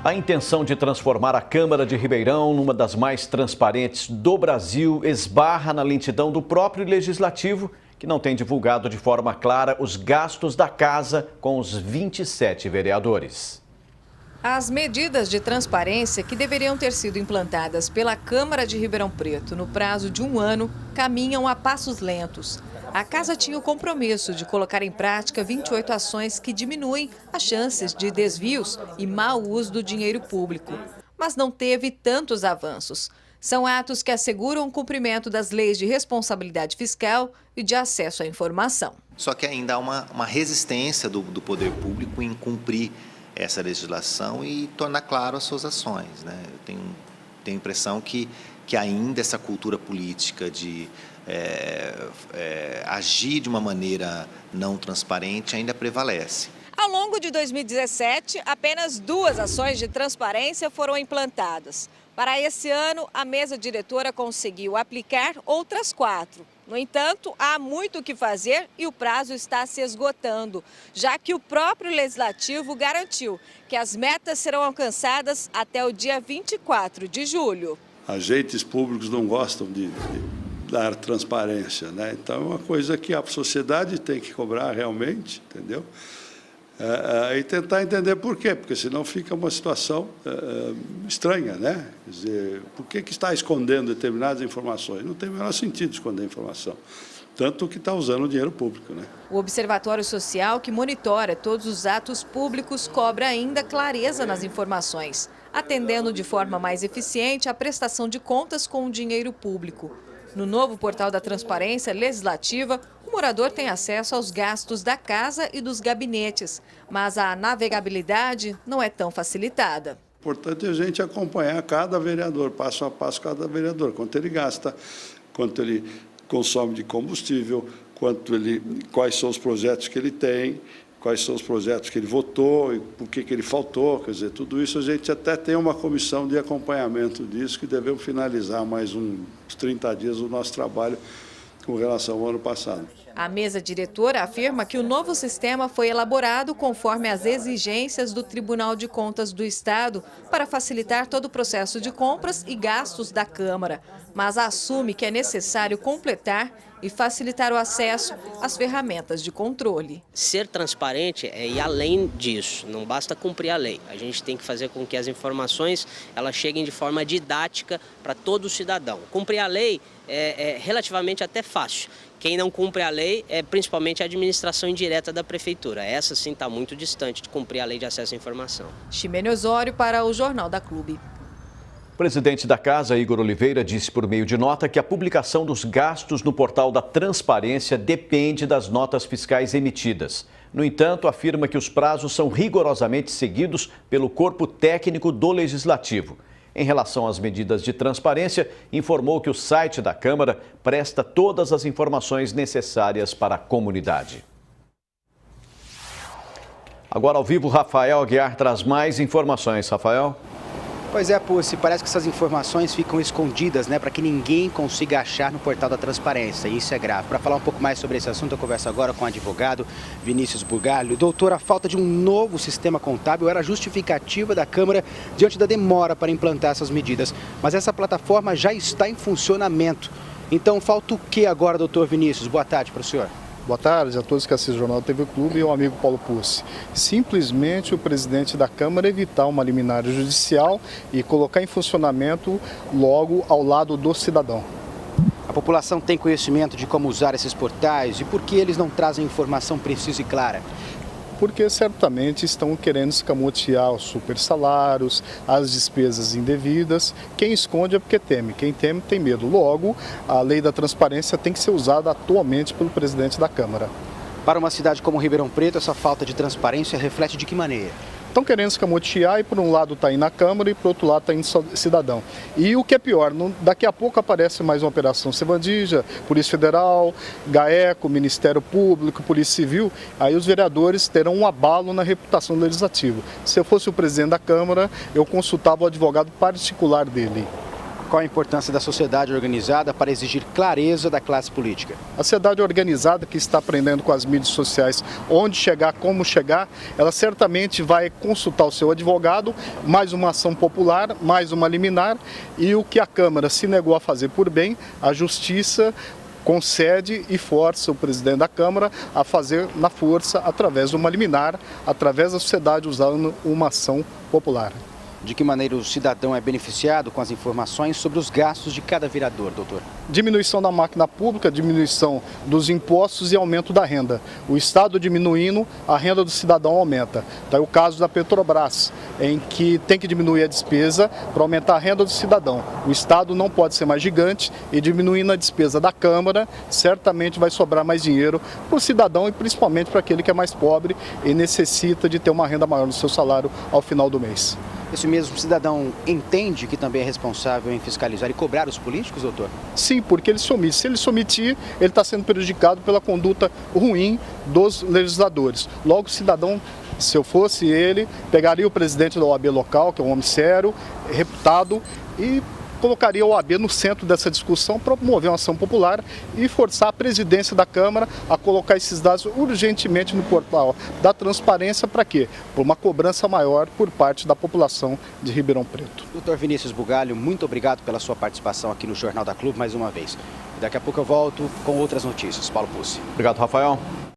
A intenção de transformar a Câmara de Ribeirão numa das mais transparentes do Brasil esbarra na lentidão do próprio Legislativo, que não tem divulgado de forma clara os gastos da casa com os 27 vereadores. As medidas de transparência que deveriam ter sido implantadas pela Câmara de Ribeirão Preto no prazo de 1 ano caminham a passos lentos. A casa tinha o compromisso de colocar em prática 28 ações que diminuem as chances de desvios e mau uso do dinheiro público, mas não teve tantos avanços. São atos que asseguram o cumprimento das leis de responsabilidade fiscal e de acesso à informação. Só que ainda há uma resistência do poder público em cumprir essa legislação e tornar claro as suas ações, né? Eu tenho a impressão que ainda essa cultura política de agir de uma maneira não transparente ainda prevalece. Ao longo de 2017, apenas 2 ações de transparência foram implantadas. Para esse ano, a mesa diretora conseguiu aplicar outras 4. No entanto, há muito o que fazer e o prazo está se esgotando, já que o próprio Legislativo garantiu que as metas serão alcançadas até o dia 24 de julho. Agentes públicos não gostam de dar transparência, né? Então é uma coisa que a sociedade tem que cobrar realmente, entendeu? E tentar entender por quê, porque senão fica uma situação estranha, né? Quer dizer, por que está escondendo determinadas informações? Não tem o menor sentido esconder informação, tanto que está usando o dinheiro público, né? O Observatório Social, que monitora todos os atos públicos, cobra ainda clareza nas informações, atendendo de forma mais eficiente a prestação de contas com o dinheiro público. No novo portal da Transparência Legislativa, o morador tem acesso aos gastos da casa e dos gabinetes, mas a navegabilidade não é tão facilitada. O importante é a gente acompanhar cada vereador, passo a passo cada vereador, quanto ele gasta, quanto ele consome de combustível, quais são os projetos que ele tem, quais são os projetos que ele votou e por que ele faltou. Quer dizer, tudo isso a gente até tem uma comissão de acompanhamento disso, que devemos finalizar mais uns 30 dias do nosso trabalho com relação ao ano passado. A mesa diretora afirma que o novo sistema foi elaborado conforme as exigências do Tribunal de Contas do Estado para facilitar todo o processo de compras e gastos da Câmara, mas assume que é necessário completar e facilitar o acesso às ferramentas de controle. Ser transparente é ir além disso, não basta cumprir a lei. A gente tem que fazer com que as informações elas cheguem de forma didática para todo cidadão. Cumprir a lei é relativamente até fácil. Quem não cumpre a lei é principalmente a administração indireta da prefeitura. Essa sim está muito distante de cumprir a lei de acesso à informação. Ximene Osório para o Jornal da Clube. O presidente da Casa, Igor Oliveira, disse por meio de nota que a publicação dos gastos no portal da Transparência depende das notas fiscais emitidas. No entanto, afirma que os prazos são rigorosamente seguidos pelo corpo técnico do Legislativo. Em relação às medidas de transparência, informou que o site da Câmara presta todas as informações necessárias para a comunidade. Agora ao vivo, Rafael Aguiar traz mais informações. Rafael? Pois é, Pussi, parece que essas informações ficam escondidas, né, para que ninguém consiga achar no portal da Transparência, e isso é grave. Para falar um pouco mais sobre esse assunto, eu converso agora com o advogado Vinícius Bugalho. Doutor, a falta de um novo sistema contábil era justificativa da Câmara diante da demora para implantar essas medidas, mas essa plataforma já está em funcionamento. Então, falta o que agora, doutor Vinícius? Boa tarde para o senhor. Boa tarde a todos que assistem o Jornal TV Clube e o amigo Paulo Pussi. Simplesmente o presidente da Câmara evitar uma liminar judicial e colocar em funcionamento logo ao lado do cidadão. A população tem conhecimento de como usar esses portais e por que eles não trazem informação precisa e clara? Porque certamente estão querendo escamotear os supersalários, as despesas indevidas. Quem esconde é porque teme, quem teme tem medo. Logo, a lei da transparência tem que ser usada atualmente pelo presidente da Câmara. Para uma cidade como Ribeirão Preto, essa falta de transparência reflete de que maneira? Estão querendo escamotear e por um lado está indo na Câmara e por outro lado está indo cidadão. E o que é pior, daqui a pouco aparece mais uma operação Sevandija, Polícia Federal, GAECO, Ministério Público, Polícia Civil, aí os vereadores terão um abalo na reputação do Legislativo. Se eu fosse o presidente da Câmara, eu consultava o advogado particular dele. Qual a importância da sociedade organizada para exigir clareza da classe política? A sociedade organizada que está aprendendo com as mídias sociais onde chegar, como chegar, ela certamente vai consultar o seu advogado, mais uma ação popular, mais uma liminar, e o que a Câmara se negou a fazer por bem, a Justiça concede e força o presidente da Câmara a fazer na força, através de uma liminar, através da sociedade usando uma ação popular. De que maneira o cidadão é beneficiado com as informações sobre os gastos de cada vereador, doutor? Diminuição da máquina pública, diminuição dos impostos e aumento da renda. O Estado diminuindo, a renda do cidadão aumenta. Então é o caso da Petrobras, em que tem que diminuir a despesa para aumentar a renda do cidadão. O Estado não pode ser mais gigante e diminuindo a despesa da Câmara, certamente vai sobrar mais dinheiro para o cidadão e principalmente para aquele que é mais pobre e necessita de ter uma renda maior no seu salário ao final do mês. Esse mesmo cidadão entende que também é responsável em fiscalizar e cobrar os políticos, doutor? Sim, porque ele se omite. Se ele se omitir, ele está sendo prejudicado pela conduta ruim dos legisladores. Logo, o cidadão, se eu fosse ele, pegaria o presidente da OAB local, que é um homem sério, reputado, e colocaria a OAB no centro dessa discussão para promover uma ação popular e forçar a presidência da Câmara a colocar esses dados urgentemente no portal da transparência. Para quê? Por uma cobrança maior por parte da população de Ribeirão Preto. Doutor Vinícius Bugalho, muito obrigado pela sua participação aqui no Jornal da Clube mais uma vez. Daqui a pouco eu volto com outras notícias. Paulo Pucci. Obrigado, Rafael.